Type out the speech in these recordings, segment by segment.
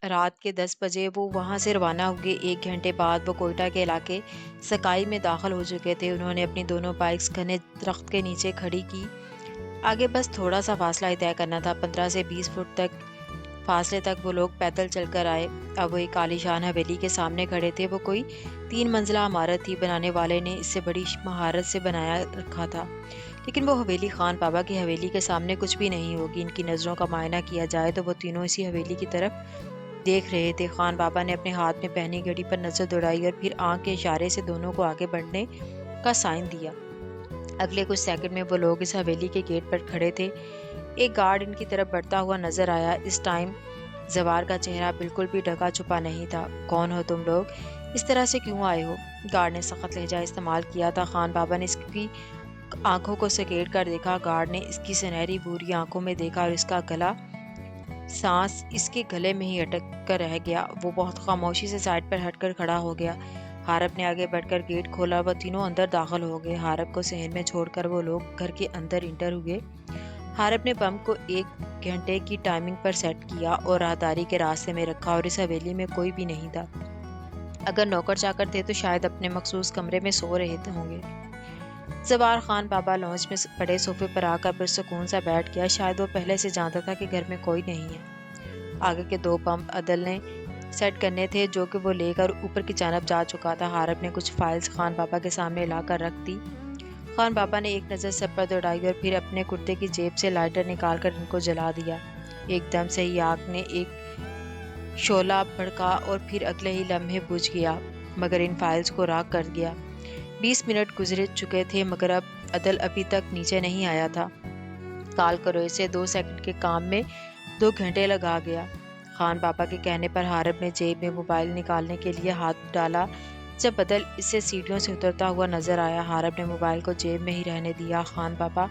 رات کے 10 بجے وہ وہاں سے روانہ ہوئے۔ 1 گھنٹے بعد وہ کوئٹہ کے علاقے سکائی میں داخل ہو چکے تھے۔ انہوں نے اپنی دونوں بائکس گھنے درخت کے نیچے کھڑی کی۔ آگے بس تھوڑا سا فاصلہ ہی طے کرنا تھا۔ 15 سے 20 فٹ تک فاصلے تک وہ لوگ پیدل چل کر آئے۔ اب وہ ایک عالیشان حویلی کے سامنے کھڑے تھے۔ وہ کوئی 3 منزلہ عمارت تھی۔ بنانے والے نے اس سے بڑی مہارت سے بنایا رکھا تھا، لیکن وہ حویلی خان بابا کی حویلی کے سامنے کچھ بھی نہیں ہوگی۔ ان کی نظروں کا معائنہ کیا جائے تو وہ تینوں اسی حویلی کی طرف دیکھ رہے تھے۔ خان بابا نے اپنے ہاتھ میں پہنی گھڑی پر نظر دوڑائی اور پھر آنکھ کے اشارے سے دونوں کو آگے بڑھنے کا سائن دیا۔ اگلے کچھ سیکنڈ میں وہ لوگ اس حویلی کے گیٹ پر کھڑے تھے۔ ایک گارڈ ان کی طرف بڑھتا ہوا نظر آیا۔ اس ٹائم زوار کا چہرہ بالکل بھی ڈھکا چھپا نہیں تھا۔ کون ہو تم لوگ؟ اس طرح سے کیوں آئے ہو؟ گارڈ نے سخت لہجہ استعمال کیا تھا۔ خان بابا نے اس کی آنکھوں کو سکیڑ کر دیکھا۔ گارڈ نے اس کی سنہری بھوری آنکھوں میں دیکھا اور اس کا گلا سانس اس کے گلے میں ہی اٹک کر رہ گیا۔ وہ بہت خاموشی سے سائڈ پر ہٹ کر کھڑا ہو گیا۔ حارب نے آگے بڑھ کر گیٹ کھولا۔ وہ تینوں اندر داخل ہو گئے۔ حارب کو صحن میں چھوڑ کر وہ لوگ گھر کے اندر انٹر ہوئے۔ حارب نے بم کو 1 گھنٹے کی ٹائمنگ پر سیٹ کیا اور راہداری کے راستے میں رکھا، اور اس حویلی میں کوئی بھی نہیں تھا۔ اگر نوکر چاکر تھے تو شاید اپنے مخصوص کمرے میں سو رہے ہوں گے۔ زوار خان بابا لانچ میں پڑے صوفے پر آ کر پرسکون سا بیٹھ گیا۔ شاید وہ پہلے سے جانتا تھا کہ گھر میں کوئی نہیں ہے۔ آگے کے 2 بم عدل نے سیٹ کرنے تھے جو کہ وہ لے کر اوپر کی جانب جا چکا تھا۔ حارب نے کچھ فائلز خان بابا کے سامنے لا کر رکھ دی۔ خان بابا نے ایک نظر سب پر دوڑائی اور پھر اپنے کرتے کی جیب سے لائٹر نکال کر ان کو جلا دیا۔ ایک دم سے ہی آگ نے ایک شعلہ بھڑکا اور پھر اگلے ہی لمحے بجھ گیا، مگر ان فائلز کو راکھ کر گیا۔ 20 منٹ گزر چکے تھے مگر اب عدل ابھی تک نیچے نہیں آیا تھا۔ کال کرو اسے، 2 سیکنڈ کے کام میں 2 گھنٹے لگا گیا۔ خان بابا کے کہنے پر حارب نے جیب میں موبائل نکالنے کے لیے ہاتھ ڈالا جب عدل اسے سیڑھیوں سے اترتا ہوا نظر آیا۔ حارب نے موبائل کو جیب میں ہی رہنے دیا۔ خان بابا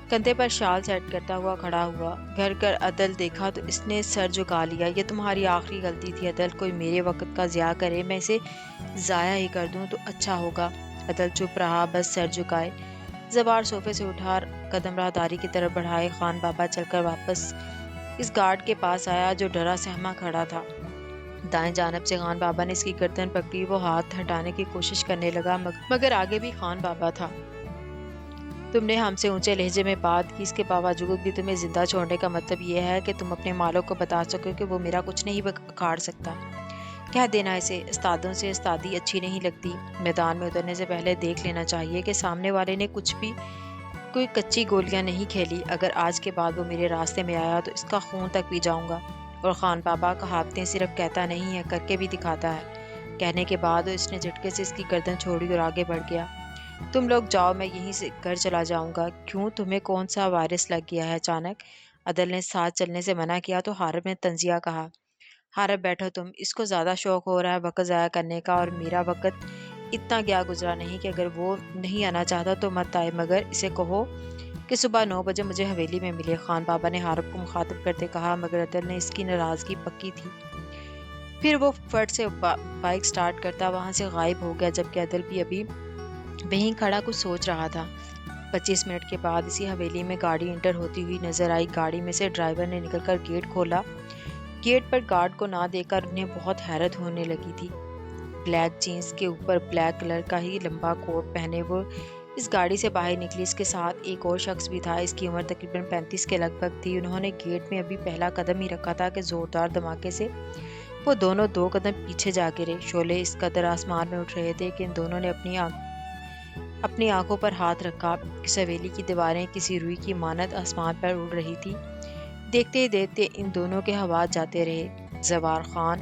کندھے پر شال سیٹ کرتا ہوا کھڑا ہوا۔ گھر کر عدل دیکھا تو اس نے سر جھکا لیا۔ یہ تمہاری آخری غلطی تھی عدل، کوئی میرے وقت کا ضیاع کرے میں اسے ضائع ہی کر دوں تو اچھا ہوگا۔ عدل چپ رہا، بس سر جھکائے۔ زوار صوفے سے اٹھا قدم راہداری کی طرف بڑھائے۔ خان بابا چل کر واپس اس گارڈ کے پاس آیا جو ڈرا سہما کھڑا تھا۔ دائیں جانب سے خان بابا نے اس کی گردن پکڑی۔ وہ ہاتھ ہٹانے کی کوشش کرنے لگا مگر آگے بھی خان بابا تھا۔ تم نے ہم سے اونچے لہجے میں بات کی، اس کے باوجود بھی تمہیں زندہ چھوڑنے کا مطلب یہ ہے کہ تم اپنے مالک کو بتا سکو کہ وہ میرا کچھ نہیں بگاڑ سکتا۔ کہہ دینا اسے، استادوں سے استادی اچھی نہیں لگتی۔ میدان میں اترنے سے پہلے دیکھ لینا چاہیے کہ سامنے والے نے کوئی کچی گولیاں نہیں کھیلی۔ اگر آج کے بعد وہ میرے راستے میں آیا تو اس کا خون تک پی جاؤں گا۔ اور خان بابا کہاوتیں صرف کہتا نہیں ہے، کر کے بھی دکھاتا ہے۔ کہنے کے بعد اس نے جھٹکے سے اس کی گردن چھوڑی اور آگے بڑھ گیا۔ تم لوگ جاؤ، میں یہیں سے گھر چلا جاؤں گا۔ کیوں، تمہیں کون سا وائرس لگ گیا ہے اچانک؟ عدل نے ساتھ چلنے سے منع کیا تو حارب نے طنزیہ کہا، حارب بیٹھو تم، اس کو زیادہ شوق ہو رہا ہے وقت ضائع کرنے کا، اور میرا وقت اتنا گیا گزرا نہیں کہ اگر وہ نہیں آنا چاہتا تو مت آئے، مگر اسے کہو کہ صبح 9 بجے مجھے حویلی میں ملے۔ خان بابا نے حارب کو مخاطب کرتے کہا، مگر عدل نے اس کی ناراضگی پکی تھی۔ پھر وہ فٹ سے بائک سٹارٹ کرتا وہاں سے غائب ہو گیا، جبکہ عدل بھی ابھی وہیں کھڑا کچھ سوچ رہا تھا۔ 25 منٹ کے بعد اسی حویلی میں گاڑی انٹر ہوتی ہوئی نظر آئی۔ گاڑی میں سے ڈرائیور نے نکل کر گیٹ کھولا۔ گیٹ پر گارڈ کو نہ دیکھ کر انہیں بہت حیرت ہونے لگی تھی۔ بلیک جینس کے اوپر بلیک کلر کا ہی لمبا کوٹ پہنے وہ اس گاڑی سے باہر نکلی۔ اس کے ساتھ ایک اور شخص بھی تھا۔ اس کی عمر تقریباً 35 کے لگ بھگ تھی۔ انہوں نے گیٹ میں ابھی پہلا قدم ہی رکھا تھا کہ زوردار دھماکے سے وہ دونوں 2 قدم پیچھے جا گرے۔ شعلے اس قدر آسمان میں اٹھ رہے تھے کہ ان دونوں نے اپنی آنکھوں پر ہاتھ رکھا۔ اس حویلی کی دیواریں کسی روئی کی مانند آسمان پر اڑ رہی تھی۔ دیکھتے ہی دیکھتے ان دونوں کے حواس جاتے رہے۔ زوار خان،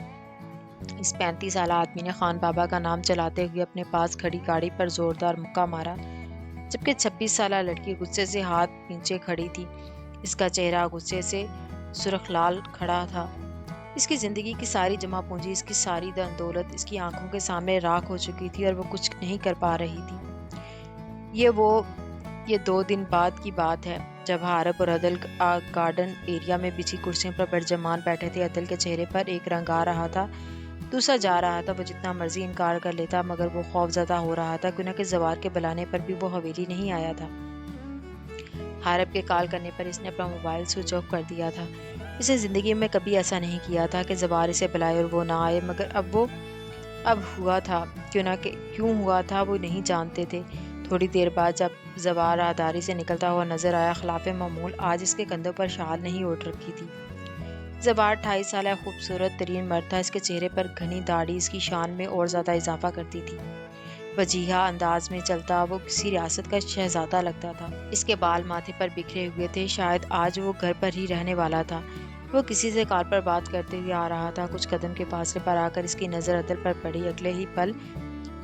اس 35 سالہ آدمی نے خان بابا کا نام چلاتے ہوئے اپنے پاس کھڑی گاڑی پر زوردار مکہ مارا، جبکہ 26 سالہ لڑکی غصے سے ہاتھ پیچھے کھڑی تھی۔ اس کا چہرہ غصے سے سرخ لال کھڑا تھا۔ اس کی زندگی کی ساری جمع پونجی، اس کی ساری دھن دولت اس کی آنکھوں کے سامنے راکھ ہو چکی تھی اور وہ کچھ نہیں کر پا رہی تھی۔ یہ 2 دن بعد کی بات ہے جب حارب اور عدل گارڈن ایریا میں بچھی کرسیوں پر برجمان بیٹھے تھے۔ عدل کے چہرے پر ایک رنگ آ رہا تھا، دوسرا جا رہا تھا۔ وہ جتنا مرضی انکار کر لیتا مگر وہ خوف زدہ ہو رہا تھا، کیونکہ زوار کے بلانے پر بھی وہ حویلی نہیں آیا تھا۔ حارب کے کال کرنے پر اس نے اپنا موبائل سوئچ آف کر دیا تھا۔ اس نے زندگی میں کبھی ایسا نہیں کیا تھا کہ زوار اسے بلائے اور وہ نہ آئے، مگر اب ہوا تھا، کیوں ہوا تھا وہ نہیں جانتے تھے۔ تھوڑی دیر بعد جب زوار راہداری سے نکلتا ہوا نظر آیا، خلاف معمول آج اس کے کندھوں پر شال نہیں اوڑھ رکھی تھی۔ زوار 28 سالہ خوبصورت ترین مرد تھا، اس کے چہرے پر گھنی داڑھی اس کی شان میں اور زیادہ اضافہ کرتی تھی۔ وجیحہ انداز میں چلتا وہ کسی ریاست کا شہزادہ لگتا تھا۔ اس کے بال ماتھے پر بکھرے ہوئے تھے، شاید آج وہ گھر پر ہی رہنے والا تھا۔ وہ کسی سے کال پر بات کرتے ہوئے آ رہا تھا، کچھ قدم کے فاصلے پر آ کر اس کی نظر عدل پر پڑی۔ اگلے ہی پل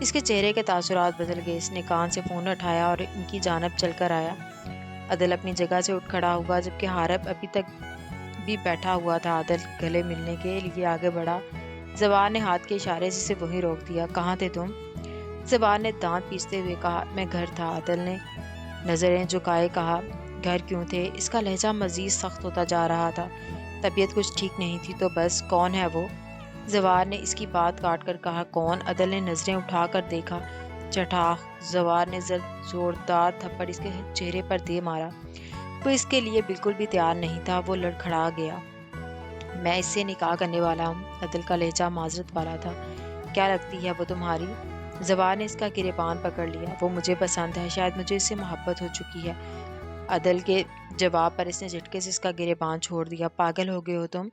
اس کے چہرے کے تاثرات بدل گئے۔ اس نے کان سے فون اٹھایا اور ان کی جانب چل کر آیا۔ عدل اپنی جگہ سے اٹھ کھڑا ہوا، جبکہ حارب ابھی تک بھی بیٹھا ہوا تھا۔ عدل گلے ملنے کے لیے آگے بڑھا۔ زوار نے ہاتھ کے اشارے سے اسے وہیں روک دیا۔ کہاں تھے تم؟ زوار نے دانت پیستے ہوئے کہا۔ میں گھر تھا۔ عدل نے نظریں جھکائے کہا۔ گھر کیوں تھے؟ اس کا لہجہ مزید سخت ہوتا جا رہا تھا۔ طبیعت کچھ ٹھیک نہیں تھی تو بس۔ کون ہے وہ؟ زوار نے اس کی بات کاٹ کر کہا۔ کون؟ عدل نے نظریں اٹھا کر دیکھا۔ چٹاخ! زوار نے زوردار تھپڑ اس کے چہرے پر دے مارا۔ وہ اس کے لیے بالکل بھی تیار نہیں تھا۔ وہ لڑکھڑا گیا۔ میں اس سے نکاح کرنے والا ہوں۔ عدل کا لہجہ معذرت والا تھا۔ کیا لگتی ہے وہ تمہاری؟ زوار نے اس کا گریبان پکڑ لیا۔ وہ مجھے پسند ہے، شاید مجھے اس سے محبت ہو چکی ہے۔ عدل کے جواب پر اس نے جھٹکے سے اس کا گریبان چھوڑ دیا۔ پاگل ہو گئے ہو تم؟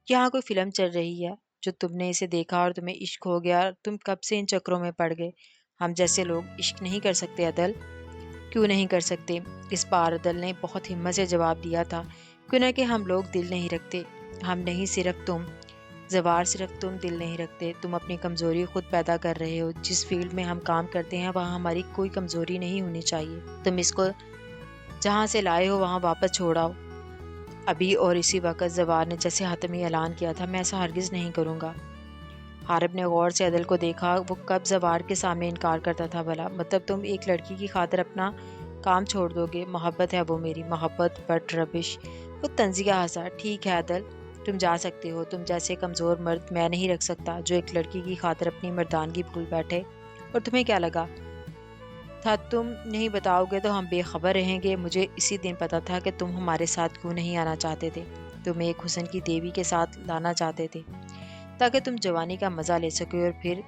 یہاں کوئی فلم چل رہی ہے جو تم نے اسے دیکھا اور تمہیں عشق ہو گیا؟ تم کب سے ان چکروں میں پڑ گئے؟ ہم جیسے لوگ عشق نہیں کر سکتے عدل؟ کیوں نہیں کر سکتے؟ اس بار عدل نے بہت ہمت سے جواب دیا تھا۔ کیوں نہ کہ ہم لوگ دل نہیں رکھتے۔ ہم نہیں، صرف تم۔ زوار، صرف تم دل نہیں رکھتے۔ تم اپنی کمزوری خود پیدا کر رہے ہو۔ جس فیلڈ میں ہم کام کرتے ہیں وہاں ہماری کوئی کمزوری نہیں ہونی چاہیے۔ تم اس کو جہاں سے لائے ہو وہاں واپس چھوڑاؤ ابھی اور اسی وقت۔ زوار نے جیسے حتمی اعلان کیا تھا۔ میں ایسا ہرگز نہیں کروں گا۔ حارب نے غور سے عدل کو دیکھا۔ وہ کب زوار کے سامنے انکار کرتا تھا بھلا؟ مطلب تم ایک لڑکی کی خاطر اپنا کام چھوڑ دو گے؟ محبت ہے وہ میری۔ محبت؟ بٹ ربش! وہ طنزیہ ہنسا۔ ٹھیک ہے عدل، تم جا سکتے ہو۔ تم جیسے کمزور مرد میں نہیں رکھ سکتا جو ایک لڑکی کی خاطر اپنی مردانگی بھول بیٹھے۔ اور تمہیں کیا لگا تھا تم نہیں بتاؤ گے تو ہم بے خبر رہیں گے؟ مجھے اسی دن پتا تھا کہ تم ہمارے ساتھ کیوں نہیں آنا چاہتے تھے۔ تم ایک حسن کی دیوی کے ساتھ لانا چاہتے تھے تاکہ تم جوانی کا مزہ لے سکو۔ اور پھر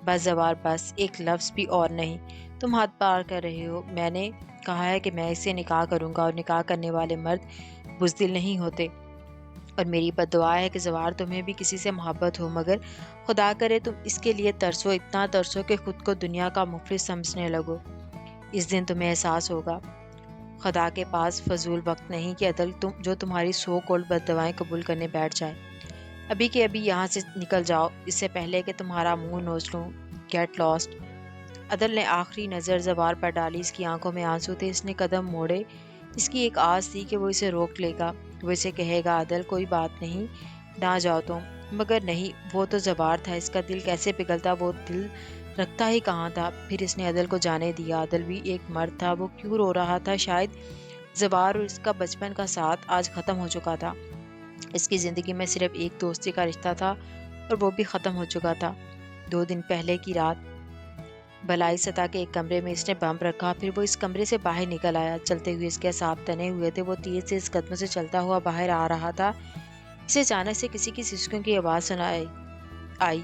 بس زوار، بس ایک لفظ بھی اور نہیں۔ تم حد پار کر رہے ہو۔ میں نے کہا ہے کہ میں اس سے نکاح کروں گا، اور نکاح کرنے والے مرد بزدل نہیں ہوتے۔ اور میری بد دعا ہے کہ زوار تمہیں بھی کسی سے محبت ہو، مگر خدا کرے تم اس کے لیے ترسو، اتنا ترسو کہ خود کو دنیا کا مفلس سمجھنے لگو۔ اس دن تمہیں احساس ہوگا خدا کے پاس فضول وقت نہیں کہ عدل جو تمہاری سو کولڈ بد دعائیں قبول کرنے بیٹھ جائے۔ ابھی کے ابھی یہاں سے نکل جاؤ، اس سے پہلے کہ تمہارا منہ نوچ لوں۔ Get lost! عدل نے آخری نظر زوار پر ڈالی۔ اس کی آنکھوں میں آنسو تھے۔ اس نے قدم موڑے۔ اس کی ایک آس تھی کہ وہ اسے روک لے گا، وہ اسے کہے گا عدل کوئی بات نہیں، نہ جاؤ تم۔ مگر نہیں، وہ تو زوار تھا۔ اس کا دل کیسے پگھلتا؟ وہ دل رکھتا ہی کہاں تھا؟ پھر اس نے عدل کو جانے دیا۔ عدل بھی ایک مرد تھا۔ وہ کیوں رو رہا تھا؟ شاید زوار اور اس کا بچپن کا ساتھ آج ختم ہو چکا تھا۔ اس کی زندگی میں صرف ایک دوستی کا رشتہ تھا اور وہ بھی ختم ہو چکا تھا۔ 2 دن پہلے کی رات بلائی سطح کے ایک کمرے میں اس نے بم رکھا، پھر وہ اس کمرے سے باہر نکل آیا۔ چلتے ہوئے اس کے اعصاب تنے ہوئے تھے۔ وہ تیز تیز قدموں سے چلتا ہوا باہر آ رہا تھا۔ اسے اچانک سے کسی کی سسکیوں کی آواز سنائی آئی۔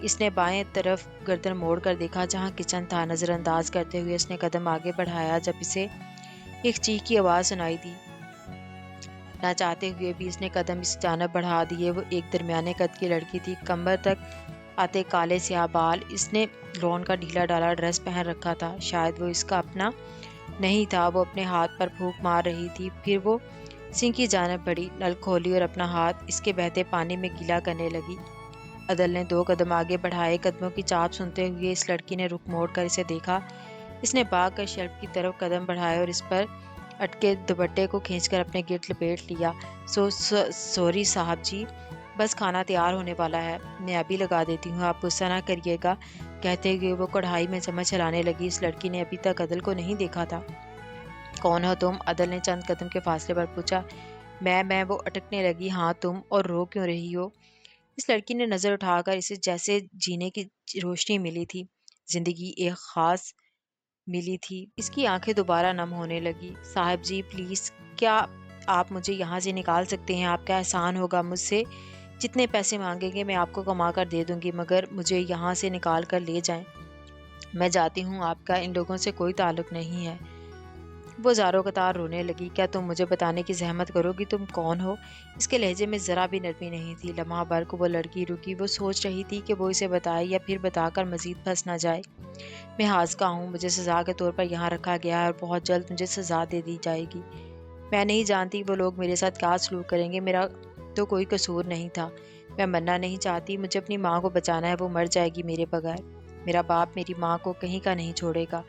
اس نے بائیں طرف گردن موڑ کر دیکھا جہاں کچن تھا۔ نظر انداز کرتے ہوئے اس نے قدم آگے بڑھایا جب اسے ایک چیخ کی آواز سنائی دی۔ نہ چاہتے ہوئے بھی اس نے قدم اس جانب بڑھا دیے۔ وہ ایک درمیانے قد کی لڑکی تھی، کمر تک آتے کالے سیاہ بال۔ اس نے لون کا ڈھیلا ڈالا ڈریس پہن رکھا تھا۔ شاید وہ اس کا اپنا نہیں تھا۔ وہ اپنے ہاتھ پر پھونک مار رہی تھی، پھر وہ سنک کی جانب بڑھی، نل کھولی اور اپنا ہاتھ اس کے بہتے پانی میں گیلا کرنے لگی۔ عدل نے 2 قدم آگے بڑھائے۔ قدموں کی چاپ سنتے ہوئے اس لڑکی نے رخ موڑ کر اسے دیکھا۔ اس نے بھاگ کر شیلف کی طرف قدم بڑھائے اور اس پر اٹکے دوپٹے کو کھینچ کر اپنے گرد لپیٹ لیا۔ سوری صاحب جی، بس کھانا تیار ہونے والا ہے، میں ابھی لگا دیتی ہوں، آپ غصہ نہ کریے گا۔ کہتے ہوئے وہ کڑھائی میں چمچ چلانے لگی۔ اس لڑکی نے ابھی تک عدل کو نہیں دیکھا تھا۔ کون ہو تم؟ عدل نے چند قدم کے فاصلے پر پوچھا۔ میں وہ اٹکنے لگی۔ ہاں تم، اور رو کیوں رہی ہو؟ اس لڑکی نے نظر اٹھا کر اسے جیسے جینے کی روشنی ملی تھی، زندگی ایک خاص ملی تھی۔ اس کی آنکھیں دوبارہ نم ہونے لگی۔ صاحب جی پلیز، کیا آپ مجھے یہاں سے نکال سکتے ہیں، آپ کا احسان ہوگا مجھ سے، جتنے پیسے مانگیں گے میں آپ کو کما کر دے دوں گی، مگر مجھے یہاں سے نکال کر لے جائیں، میں جاتی ہوں، آپ کا ان لوگوں سے کوئی تعلق نہیں ہے۔ وہ زاروں قطار رونے لگی۔ کیا تم مجھے بتانے کی زحمت کرو گی تم کون ہو؟ اس کے لہجے میں ذرا بھی نرمی نہیں تھی۔ لمحہ بھر کو وہ لڑکی رکی، وہ سوچ رہی تھی کہ وہ اسے بتائے یا پھر بتا کر مزید پھنس نہ جائے۔ میں حاذقہ ہوں، مجھے سزا کے طور پر یہاں رکھا گیا ہے اور بہت جلد مجھے سزا دے دی جائے گی۔ میں نہیں جانتی وہ لوگ میرے ساتھ کیا سلوک کریں گے، میرا تو کوئی قصور نہیں تھا، میں مرنا نہیں چاہتی، مجھے اپنی ماں کو بچانا ہے، وہ مر جائے گی میرے بغیر، میرا باپ میری ماں کو کہیں کا نہیں چھوڑے گا،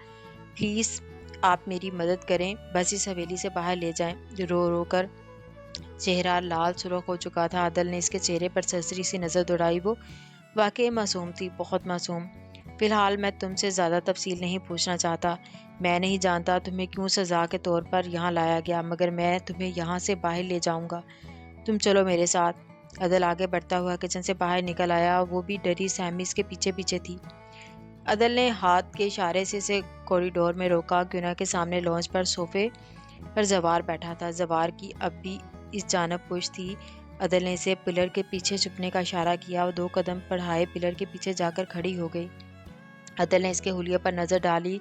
پلیز آپ میری مدد کریں، بس اس حویلی سے باہر لے جائیں۔ رو رو کر چہرہ لال سرخ ہو چکا تھا۔ عدل نے اس کے چہرے پر سرسری سی نظر دوڑائی، وہ واقعی معصوم تھی، بہت معصوم۔ فی الحال میں تم سے زیادہ تفصیل نہیں پوچھنا چاہتا، میں نہیں جانتا تمہیں کیوں سزا کے طور پر یہاں لایا گیا، مگر میں تمہیں یہاں سے باہر لے جاؤں گا، تم چلو میرے ساتھ۔ عدل آگے بڑھتا ہوا کچن سے باہر نکل آیا، وہ بھی ڈری سہمی اس کے پیچھے پیچھے تھی۔ عدل نے ہاتھ کے اشارے سے اسے کوریڈور میں روکا، گنا کے سامنے لانچ پر صوفے پر زوار بیٹھا تھا، زوار کی اب بھی اس جانب پش تھی۔ عدل نے اسے پلر کے پیچھے چھپنے کا اشارہ کیا، وہ 2 قدم بڑھائے پلر کے پیچھے جا کر کھڑی ہو گئی۔ عدل نے اس کے حلیے پر نظر ڈالی،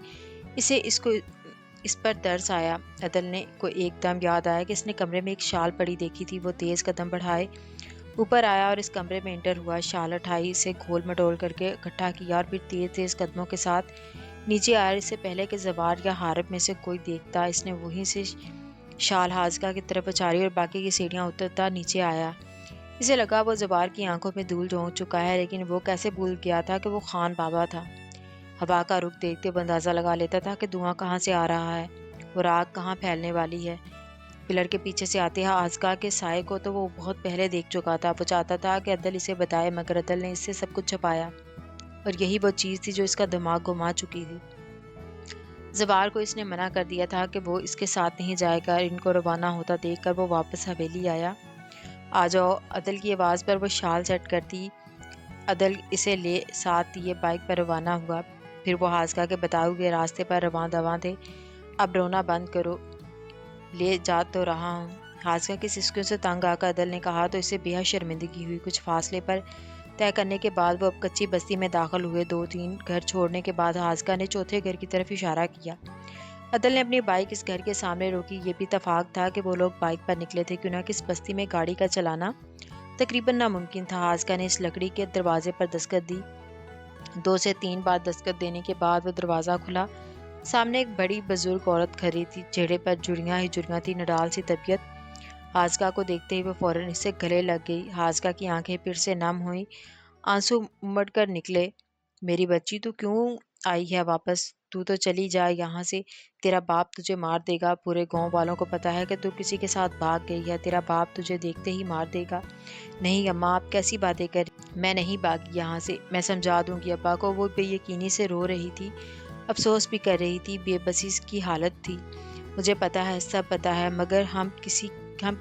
اس پر ترس آیا۔ عدل نے کو ایک دم یاد آیا کہ اس نے کمرے میں ایک شال پڑی دیکھی تھی۔ وہ تیز قدم بڑھائے اوپر آیا اور اس کمرے میں انٹر ہوا، شال اٹھائی، اسے گھول مٹول کر کے اکٹھا کیا اور پھر تیز تیز قدموں کے ساتھ نیچے آیا۔ اس سے پہلے کہ زوار یا حارب میں سے کوئی دیکھتا، اس نے وہیں سے شال حاذقہ کی طرف اچاری اور باقی کی سیڑھیاں اترتا نیچے آیا۔ اسے لگا وہ زوار کی آنکھوں میں دھول جھونک چکا ہے، لیکن وہ کیسے بھول گیا تھا کہ وہ خان بابا تھا۔ ہوا کا رخ دیکھتے وہ اندازہ لگا لیتا تھا کہ دھواں کہاں سے آ رہا ہے اور آگ کہاں پھیلنے والی ہے۔ پلر کے پیچھے سے آتے حاذقہ کے سائے کو تو وہ بہت پہلے دیکھ چکا تھا۔ وہ چاہتا تھا کہ عدل اسے بتائے، مگر عدل نے اس سے سب کچھ چھپایا، اور یہی وہ چیز تھی جو اس کا دماغ گھما چکی تھی۔ زوار کو اس نے منع کر دیا تھا کہ وہ اس کے ساتھ نہیں جائے گا، اور ان کو روانہ ہوتا دیکھ کر وہ واپس حویلی آیا۔ آ جاؤ، عدل کی آواز پر وہ شال سیٹ کرتی عدل اسے لے ساتھ لیے بائک پر روانہ ہوا۔ پھر وہ حاذقہ کے بتائے ہوئے راستے پر رواں دواں تھے۔ اب رونا بند کرو، لے جا تو رہا ہوں۔ حاذقہ کی سسکیوں سے تنگ آ کر عدل نے کہا تو اسے بے حد شرمندگی ہوئی۔ کچھ فاصلے پر طے کرنے کے بعد وہ اب کچی بستی میں داخل ہوئے۔ 2-3 گھر چھوڑنے کے بعد حاذقہ نے چوتھے گھر کی طرف اشارہ کیا۔ عدل نے اپنی بائک اس گھر کے سامنے روکی۔ یہ بھی اتفاق تھا کہ وہ لوگ بائک پر نکلے تھے، کیونکہ اس بستی میں گاڑی کا چلانا تقریباً ناممکن تھا۔ حاذقہ نے اس لکڑی کے دروازے پر دستک دی۔ 2 سے 3 بار دستک دینے کے بعد وہ دروازہ کھلا۔ سامنے ایک بڑی بزرگ عورت کھڑی تھی، چہرے پر جھریاں ہی جھریاں تھی، نڈال سی طبیعت۔ حاذقہ کو دیکھتے ہی وہ فوراً اس سے گلے لگ گئی۔ حاذقہ کی آنکھیں پھر سے نم ہوئیں، آنسو امڑ کر نکلے۔ میری بچی، تو کیوں آئی ہے واپس؟ تو چلی جا یہاں سے، تیرا باپ تجھے مار دے گا، پورے گاؤں والوں کو پتا ہے کہ تو کسی کے ساتھ بھاگ گئی ہے، تیرا باپ تجھے دیکھتے ہی مار دے گا۔ نہیں اماں، آپ کیسی باتیں کر رہی؟ میں نہیں بھاگی یہاں سے، میں سمجھا دوں گی ابا کو۔ وہ بے یقینی سے رو رہی تھی، افسوس بھی کر رہی تھی، بے بسی کی حالت تھی۔ مجھے پتا ہے، سب پتا ہے، مگر ہم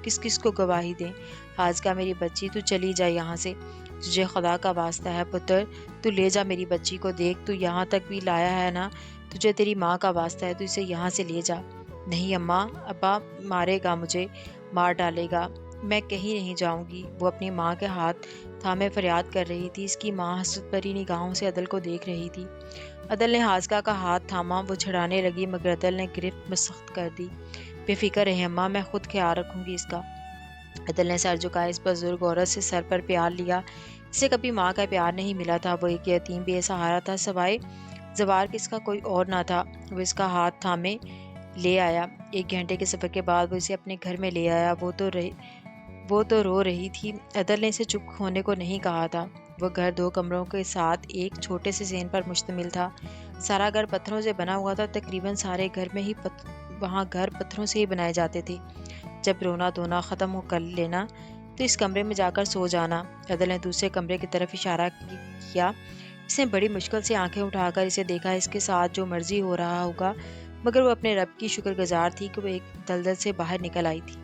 کس کو گواہی دیں؟ حاذقہ میری بچی، تو چلی جا یہاں سے، تجھے خدا کا واسطہ ہے پتر، تو لے جا میری بچی کو، دیکھ تو یہاں تک بھی لایا ہے نا، تجھے تیری ماں کا واسطہ ہے، تو اسے یہاں سے لے جا۔ نہیں اماں، ابا مارے گا مجھے، مار ڈالے گا، میں کہیں نہیں جاؤں گی۔ وہ اپنی ماں کے ہاتھ تھامے فریاد کر رہی تھی۔ اس کی ماں حسرت بھری نگاہوں سے عدل کو دیکھ رہی تھی۔ عدل نے حاذقہ کا ہاتھ تھاما، وہ چھڑانے لگی، مگر عدل نے گرفت میں سخت کر دی۔ بے فکر رہے اماں، میں خود خیال رکھوں گی اس کا۔ عدل نے سر جھکایا، اس بزرگ عورت سے سر پر پیار لیا۔ اسے کبھی ماں کا پیار نہیں ملا تھا، وہ ایک یتیم بے سہارا تھا، سوائے زوار کے اس کا کوئی اور نہ تھا۔ وہ اس کا ہاتھ تھامے لے آیا۔ 1 گھنٹے کے سفر کے بعد وہ اسے اپنے گھر میں لے آیا۔ وہ تو رو رہی تھی، عدل نے اسے چپ ہونے کو نہیں کہا تھا۔ وہ گھر 2 کمروں کے ساتھ ایک چھوٹے سے زین پر مشتمل تھا۔ سارا گھر پتھروں سے بنا ہوا تھا، تقریباً سارے گھر میں ہی وہاں گھر پتھروں سے ہی بنائے جاتے تھے۔ جب رونا دھونا ختم کر لینا تو اس کمرے میں جا کر سو جانا۔ عدل نے دوسرے کمرے کی طرف اشارہ کیا۔ اس نے بڑی مشکل سے آنکھیں اٹھا کر اسے دیکھا۔ اس کے ساتھ جو مرضی ہو رہا ہوگا، مگر وہ اپنے رب کی شکر گزار تھی کہ وہ ایک دلدل سے باہر نکل آئی تھی۔